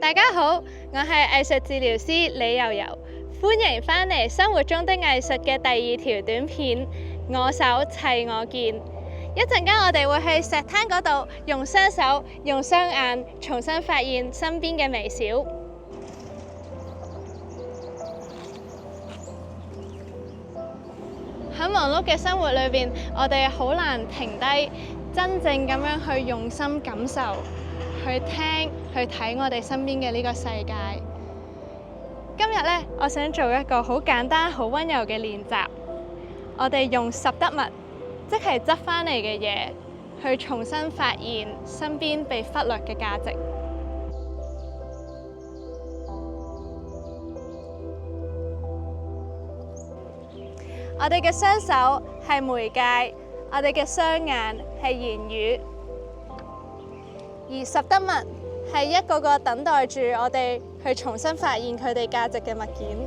大家好，我係藝術治療師李柔柔，歡迎返嚟生活中的藝術嘅第二條短片，我手砌我見。一陣間我哋會去石灘嗰度，用雙手、用雙眼重新發現身邊嘅微小。喺忙碌嘅生活裏邊，我哋好難停低，真正咁樣去用心感受，去聽、去睇我哋身邊嘅呢個世界。今日呢，我想做一個好簡單、好溫柔嘅練習。我哋用拾得物，即係執返嚟嘅嘢，去重新發現身邊被忽略嘅價值。我哋嘅雙手係媒介，我哋嘅雙眼係言語，而拾得物係一個個等待住我哋去重新發現佢哋價值嘅物件。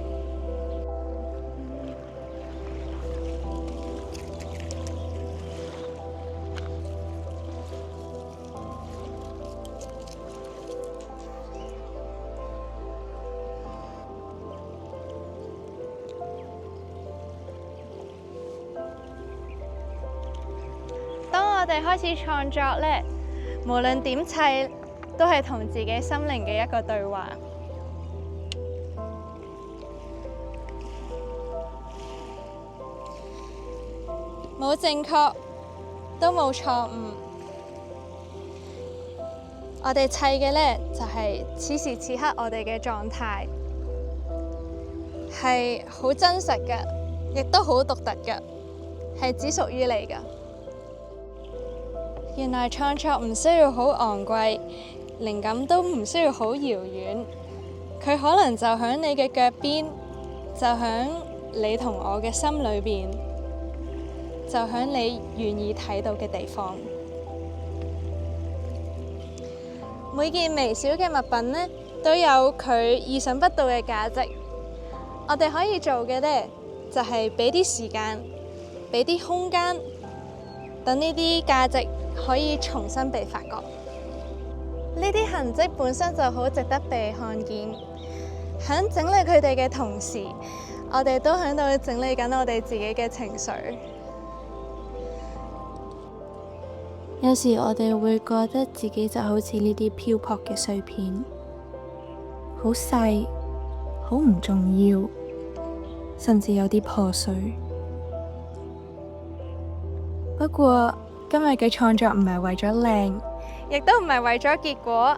當我哋開始創作呢，無論點砌，都係同自己心靈嘅一個對話。冇正確，都冇錯誤。我哋砌嘅呢，就係此時此刻我哋嘅狀態，係好真實嘅，亦都好獨特嘅，係只屬於你嘅。原來創作唔需要好昂貴，靈感都唔需要好遙遠，佢可能就喺你嘅腳邊，就喺你同我嘅心裏邊，就喺你願意睇到嘅地方。每件微小嘅物品呢，都有佢意想不到嘅價值。我哋可以做嘅呢，就係俾啲時間，俾啲空間，等呢啲價值可以重新被發覺。呢啲痕跡本身就好值得被看見。喺整理佢哋嘅同時，我哋都喺度整理緊我哋自己嘅情緒。有時我哋會覺得自己就好似呢啲漂泊嘅碎片，好細，好唔重要，甚至有啲破碎。不過今日嘅創作唔係為咗靚，亦都唔係為咗結果，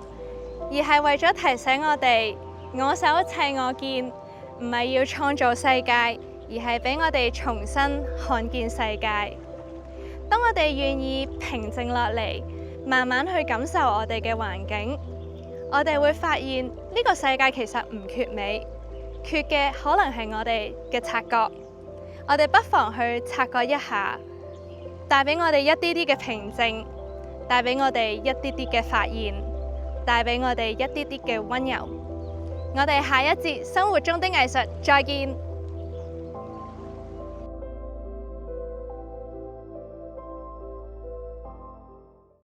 而係為咗提醒我哋，我手砌我見，唔係要創造世界，而係俾我哋重新看見世界。當我哋願意平靜落嚟，慢慢去感受我哋嘅環境，我哋會發現呢個世界其實唔缺美，缺嘅可能係我哋嘅察覺。我哋不妨去察覺一下，帶俾我哋一啲啲嘅平靜，帶俾我哋一啲啲嘅發現，帶俾我哋一啲啲嘅溫柔。我哋下一節生活中的藝術再見。